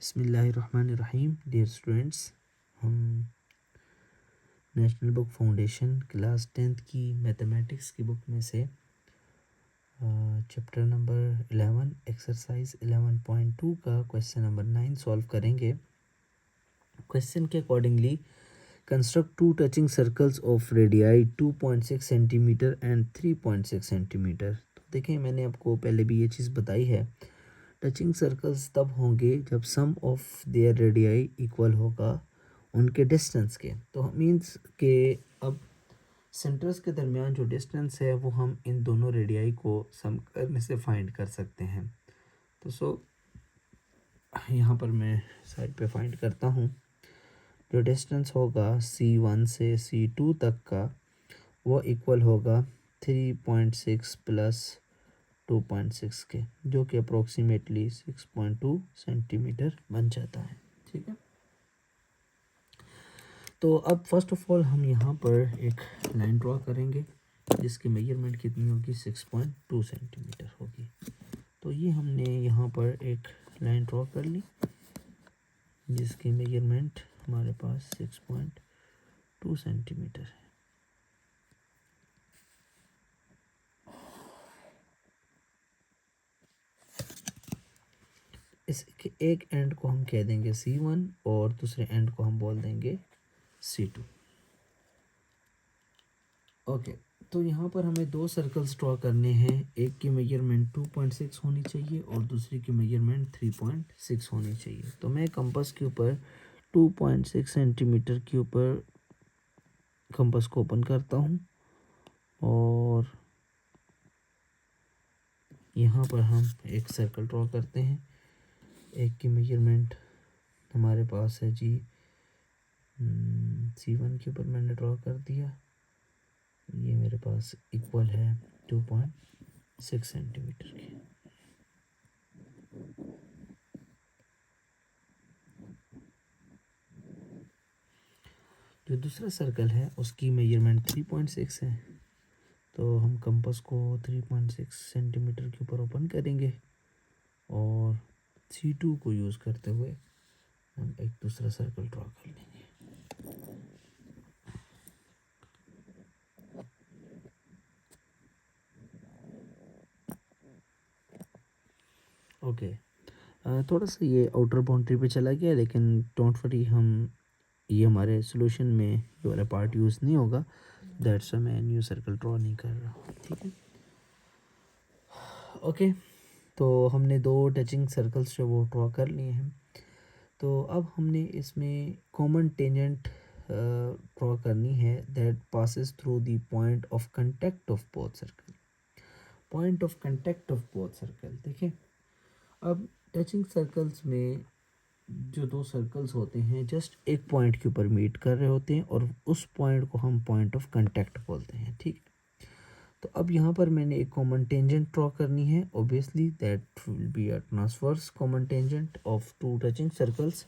बिस्मिल्लाहिर्रहमानिर्रहीम। Dear students, हम national book foundation class 10th की मैथमेटिक्स की बुक में से चैप्टर नंबर 11 एक्सरसाइज 11.2 का क्वेश्चन नंबर 9 सॉल्व करेंगे। क्वेश्चन के accordingly construct two touching circles of radii 2.6 centimetre and 3.6 centimetre. तो देखें, मैंने आपको पहले भी ये चीज़ बताई है, टचिंग सर्कल्स तब होंगे जब सम ऑफ देयर रेडियाई इक्वल होगा उनके डिस्टेंस के। तो मीन्स के अब सेंटर्स के दरमियान जो डिस्टेंस है वो हम इन दोनों रेडियाई को सम करने से फाइंड कर सकते हैं। तो यहाँ पर मैं साइड पे फाइंड करता हूँ। जो डिस्टेंस होगा C1 से C2 तक का वो इक्वल होगा 3.6 प्लस 2.6 के, जो कि अप्रोक्सीमेटली 6.2 सेंटीमीटर बन जाता है। ठीक है, तो अब फर्स्ट ऑफ ऑल हम यहाँ पर एक लाइन ड्रॉ करेंगे जिसकी मेजरमेंट कितनी होगी, 6.2 सेंटीमीटर होगी। तो ये हमने यहाँ पर एक लाइन ड्रॉ कर ली जिसकी मेजरमेंट हमारे पास 6.2 सेंटीमीटर है। इसके एक एंड को हम कह देंगे C1 और दूसरे एंड को हम बोल देंगे C2। ओके, तो यहाँ पर हमें दो सर्कल्स ड्रॉ करने हैं। एक की मेजरमेंट 2.6 होनी चाहिए और दूसरी की मेजरमेंट 3.6 होनी चाहिए। तो मैं कंपास के ऊपर 2.6 सेंटीमीटर के ऊपर कंपास को ओपन करता हूँ और यहाँ पर हम एक सर्कल ड्रॉ करते हैं। एक की मेजरमेंट हमारे पास है जी C1 के ऊपर मैंने ड्रॉ कर दिया, ये मेरे पास इक्वल है 2.6 सेंटीमीटर की। जो दूसरा सर्कल है उसकी मेजरमेंट 3.6 है, तो हम कंपास को 3.6 सेंटीमीटर के ऊपर ओपन करेंगे और C2 को यूज़ करते हुए हम एक दूसरा सर्कल ड्रॉ कर लेंगे। ओके, थोड़ा सा ये आउटर बाउंड्री पे चला गया, लेकिन डोंट वरी, हम ये हमारे सोल्यूशन में ये वाला पार्ट यूज़ नहीं होगा। दैट्स मैं न्यू सर्कल ड्रॉ नहीं कर रहा हूँ। ठीक है, ओके, तो हमने दो टचिंग सर्कल्स जो वो ड्रॉ कर लिए हैं। तो अब हमने इसमें कॉमन टेंजेंट ड्रॉ करनी है that passes through the point of contact of both circle. Point of contact of both circle, देखिए अब टचिंग सर्कल्स में जो दो सर्कल्स होते हैं जस्ट एक पॉइंट के ऊपर मीट कर रहे होते हैं और उस पॉइंट को हम पॉइंट ऑफ कांटेक्ट बोलते हैं। ठीक है, तो अब यहाँ पर मैंने एक कॉमन टेंजेंट ड्रॉ करनी है। Obviously that will be a transverse common tangent of two touching circles.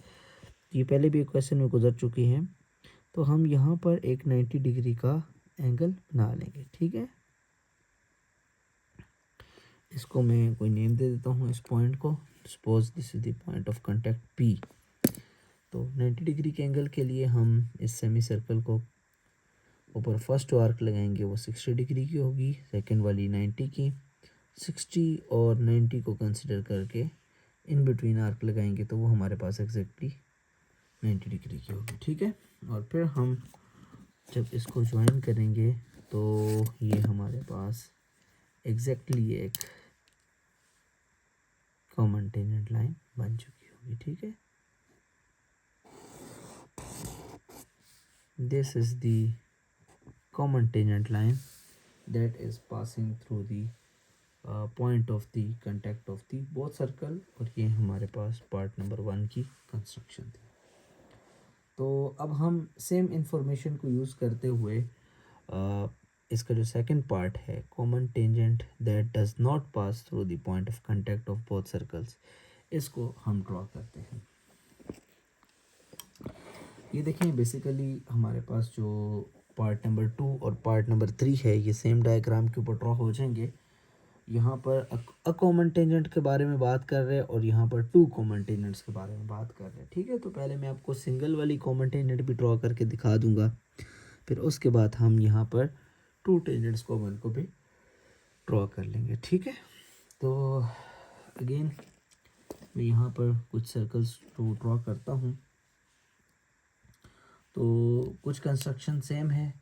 ये पहले भी एक क्वेश्चन में गुजर चुकी हैं। तो हम यहाँ पर एक 90 डिग्री का एंगल बना लेंगे। ठीक है, इसको मैं कोई नेम दे देता हूँ इस पॉइंट को। Suppose this is the point of contact P। तो 90 डिग्री के एंगल के लिए हम इस सेमी सर्कल को ऊपर फर्स्ट आर्क लगाएंगे, वो 60 डिग्री की होगी, सेकंड वाली 90 की। 60 और 90 को कंसिडर करके इन बिटवीन आर्क लगाएंगे तो वो हमारे पास एग्जैक्टली 90 डिग्री की होगी। ठीक है, और फिर हम जब इसको ज्वाइन करेंगे तो ये हमारे पास एग्जैक्टली एक कॉमन टेंजेंट लाइन बन चुकी होगी। ठीक है, this is the common tangent line that is passing through the point of the contact of the both circle. और ये हमारे पास पार्ट नंबर 1 की कंस्ट्रक्शन थी। तो अब हम सेम इंफॉर्मेशन को यूज़ करते हुए इसका जो सेकंड पार्ट है, common tangent that does not pass through the point of contact of both circles, इसको हम ड्रॉ करते हैं। ये देखें, बेसिकली हमारे पास जो पार्ट नंबर 2 और पार्ट नंबर 3 है ये सेम डायग्राम के ऊपर ड्रॉ हो जाएंगे। यहाँ पर अकॉमन टेंजेंट के बारे में बात कर रहे हैं और यहाँ पर टू कॉमन टेंजेंट्स के बारे में बात कर रहे हैं। ठीक है, तो पहले मैं आपको सिंगल वाली कॉमन टेंजेंट भी ड्रॉ करके दिखा दूंगा, फिर उसके बाद हम यहाँ पर टू टेंजेंट्स कॉमन को भी ड्रॉ कर लेंगे। ठीक है, तो अगेन मैं यहाँ पर कुछ सर्कल्स ड्रॉ करता हूँ। तो कुछ कंस्ट्रक्शन सेम है,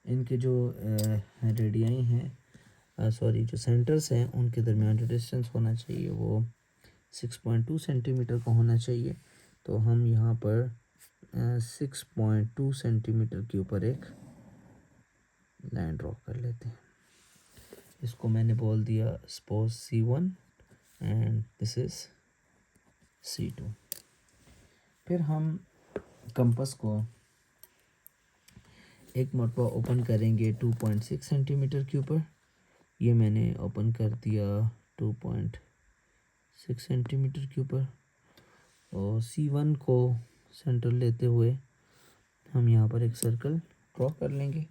इनके जो रेडियाई हैं, सॉरी जो सेंटर्स हैं, उनके दरमियान जो डिस्टेंस होना चाहिए वो 6.2 सेंटीमीटर का होना चाहिए। तो हम यहाँ पर 6.2 सेंटीमीटर के ऊपर एक लाइन ड्रॉ कर लेते हैं। इसको मैंने बोल दिया suppose C1 and this is C2। फिर हम कंपास को एक मरतबा ओपन करेंगे 2.6 सेंटीमीटर के ऊपर। ये मैंने ओपन कर दिया 2.6 सेंटीमीटर के ऊपर। और C1 को सेंटर लेते हुए हम यहाँ पर एक सर्कल ड्रॉ कर लेंगे।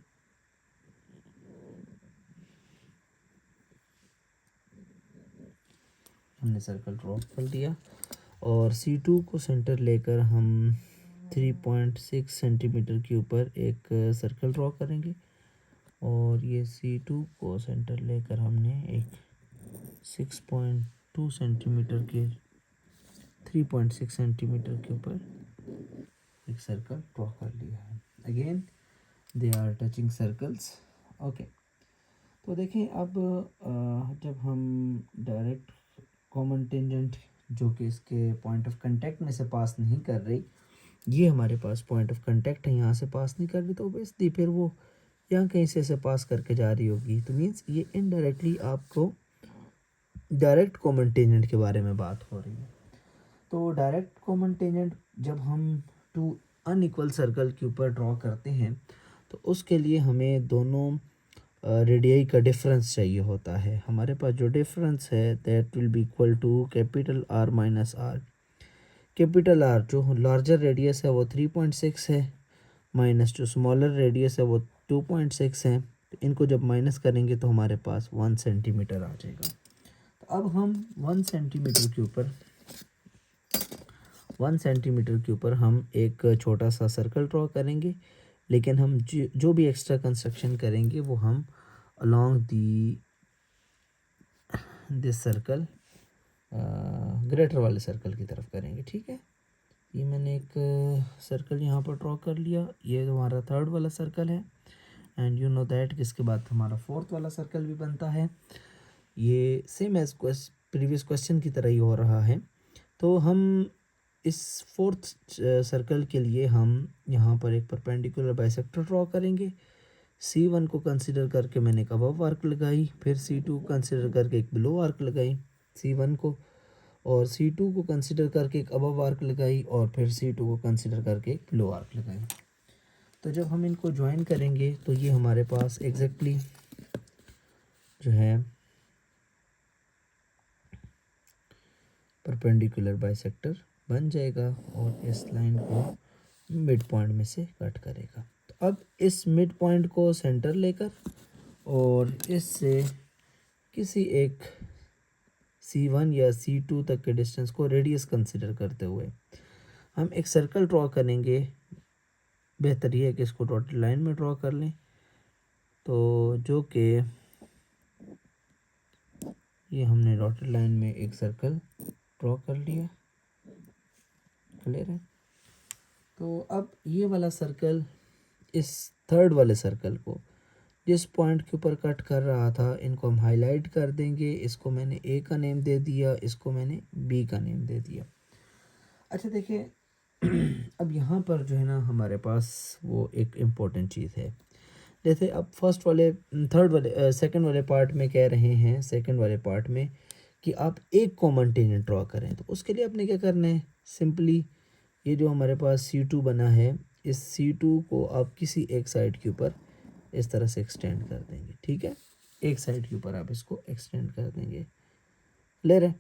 हमने सर्कल ड्रॉ कर दिया और C2 को सेंटर लेकर हम 3.6 सेंटीमीटर के ऊपर एक सर्कल ड्रॉ करेंगे। और ये C2 को सेंटर लेकर हमने एक 6.2 सेंटीमीटर के 3.6 सेंटीमीटर के ऊपर एक सर्कल ड्रॉ कर लिया है। Again they are touching circles. Okay, तो देखें अब जब हम डायरेक्ट कॉमन टेंजेंट जो कि इसके पॉइंट ऑफ कांटेक्ट में से पास नहीं कर रही, ये हमारे पास पॉइंट ऑफ कांटेक्ट है, यहाँ से पास नहीं कर रही, तो ऑब्वियसली फिर वो यहाँ कहीं से पास करके जा रही होगी। तो मीन्स ये इनडायरेक्टली आपको डायरेक्ट कॉमन टेंजेंट के बारे में बात हो रही है। तो डायरेक्ट कॉमन टेंजेंट जब हम टू अनइक्वल सर्कल के ऊपर ड्रॉ करते हैं तो उसके लिए हमें दोनों रेडियाई का डिफरेंस चाहिए होता है। हमारे पास जो डिफरेंस है that will be equal to capital R minus R। Capital R जो लार्जर रेडियस है वो 3.6 है, माइनस जो स्मॉलर रेडियस है वो 2.6 है। तो इनको जब माइनस करेंगे तो हमारे पास 1 सेंटीमीटर आ जाएगा। तो अब हम 1 सेंटीमीटर के ऊपर हम एक छोटा सा सर्कल ड्रॉ करेंगे, लेकिन हम जो भी एक्स्ट्रा कंस्ट्रक्शन करेंगे वो हम अलोंग दिस सर्कल ग्रेटर वाले सर्कल की तरफ करेंगे। ठीक है, ये मैंने एक सर्कल यहाँ पर ड्रॉ कर लिया। ये हमारा थर्ड वाला सर्कल है एंड यू नो दैट कि इसके बाद हमारा फोर्थ वाला सर्कल भी बनता है। ये सेम एज प्रीवियस क्वेश्चन की तरह ही हो रहा है। तो हम इस फोर्थ सर्कल के लिए हम यहाँ पर एक परपेंडिकुलर बाइसेक्टर ड्रॉ करेंगे। C1 को कंसिडर करके मैंने एक अबव आर्क लगाई, फिर C2 कंसिडर करके एक बिलो आर्क लगाई C1 को, और C2 को कंसिडर करके एक अबव आर्क लगाई, और फिर C2 को कंसिडर करके एक बिलो आर्क लगाई। तो जब हम इनको ज्वाइन करेंगे तो ये हमारे पास एग्जैक्टली जो है परपेंडिकुलर बाइसेक्टर बन जाएगा और इस लाइन को मिड पॉइंट में से कट करेगा। तो अब इस मिड पॉइंट को सेंटर लेकर और इससे किसी एक C1 या C2 तक के डिस्टेंस को रेडियस कंसिडर करते हुए हम एक सर्कल ड्रॉ करेंगे। बेहतर ये है कि इसको डॉटेड लाइन में ड्रॉ कर लें। तो जो कि ये हमने डॉटेड लाइन में एक सर्कल ड्रॉ कर लिया, क्लियर है। तो अब ये वाला सर्कल इस थर्ड वाले सर्कल को जिस पॉइंट के ऊपर कट कर रहा था, इनको हम हाईलाइट कर देंगे। इसको मैंने A का नेम दे दिया, इसको मैंने B का नेम दे दिया। अच्छा देखिए अब यहाँ पर जो है ना हमारे पास वो एक इम्पोर्टेंट चीज़ है। जैसे अब सेकंड वाले पार्ट में कह रहे हैं, सेकंड वाले पार्ट में कि आप एक कॉमन टेंजेंट ड्रॉ करें। तो उसके लिए आपने क्या करना है, सिंपली ये जो हमारे पास C2 बना है, इस C2 को आप किसी एक साइड के ऊपर इस तरह से एक्सटेंड कर देंगे। ठीक है, एक साइड के ऊपर आप इसको एक्सटेंड कर देंगे, ले रहे।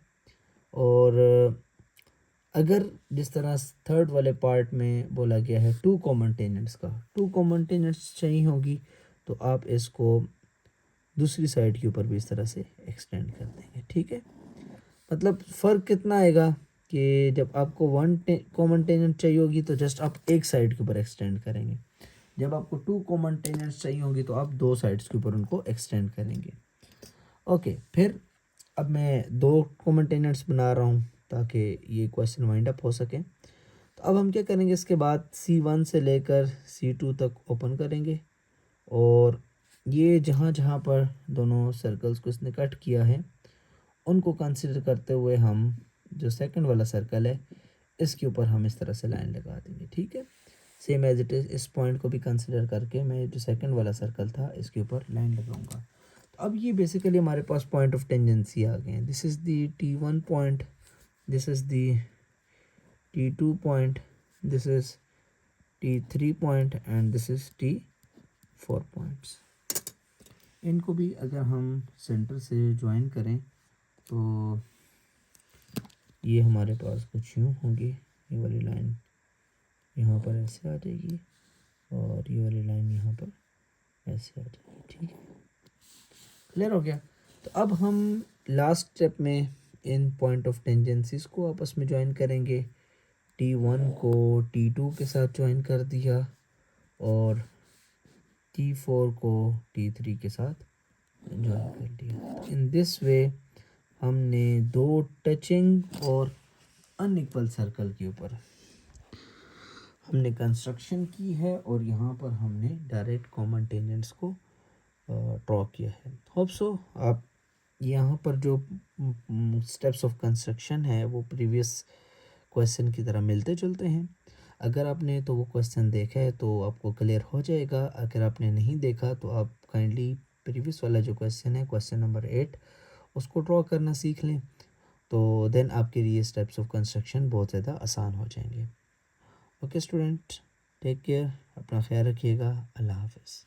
और अगर जिस तरह थर्ड वाले पार्ट में बोला गया है टू कॉमन टेंजेंट्स चाहिए होगी, तो आप इसको दूसरी साइड के ऊपर भी इस तरह से एक्सटेंड कर देंगे। ठीक है, मतलब फ़र्क कितना आएगा कि जब आपको वन कॉमन टेंजेंट चाहिए होगी तो जस्ट आप एक साइड के ऊपर एक्सटेंड करेंगे, जब आपको टू कॉमन टेंजेंट्स चाहिए होंगी तो आप दो साइड्स के ऊपर उनको एक्सटेंड करेंगे। ओके, फिर अब मैं दो कॉमन टेंजेंट्स बना रहा हूँ ताकि ये क्वेश्चन वाइंड अप हो सके। तो अब हम क्या करेंगे, इसके बाद C1 से लेकर C2 तक ओपन करेंगे और ये जहाँ जहाँ पर दोनों सर्कल्स को इसने कट किया है उनको कंसिडर करते हुए हम जो सेकंड वाला सर्कल है इसके ऊपर हम इस तरह से लाइन लगा देंगे। ठीक है, सेम एज इट इज़ इस पॉइंट को भी कंसिडर करके मैं जो सेकंड वाला सर्कल था इसके ऊपर लाइन लगाऊंगा। तो अब ये बेसिकली हमारे पास पॉइंट ऑफ टेंजेंसी आ गए हैं। This is the T1 point, this is the T2 point, this is T3 point and this is T4 points. इनको भी अगर हम सेंटर से ज्वाइन करें तो ये हमारे पास कुछ यूँ होगी, ये वाली लाइन यहाँ पर ऐसे आ जाएगी और ये वाली लाइन यहाँ पर ऐसे आ जाएगी। ठीक है, क्लियर हो गया। तो अब हम लास्ट स्टेप में इन पॉइंट ऑफ टेंजेंसीज को आपस में ज्वाइन करेंगे। T1 को T2 के साथ ज्वाइन कर दिया और T4 को T3 के साथ ज्वाइन कर दिया। इन दिस वे हमने दो टचिंग और अनइक्वल सर्कल के ऊपर हमने कंस्ट्रक्शन की है और यहाँ पर हमने डायरेक्ट कॉमन टेंजेंट्स को ड्रॉ किया है। होप सो आप यहाँ पर जो स्टेप्स ऑफ कंस्ट्रक्शन है वो प्रीवियस क्वेश्चन की तरह मिलते जुलते हैं। अगर आपने तो वो क्वेश्चन देखा है तो आपको क्लियर हो जाएगा, अगर आपने नहीं देखा तो आप काइंडली प्रीवियस वाला जो क्वेश्चन है क्वेश्चन नंबर 8 उसको ड्रॉ करना सीख लें, तो देन आपके लिए स्टेप्स ऑफ कंस्ट्रक्शन बहुत ज़्यादा आसान हो जाएंगे। ओके स्टूडेंट, टेक केयर, अपना ख्याल रखिएगा, अल्लाह हाफ़िज़।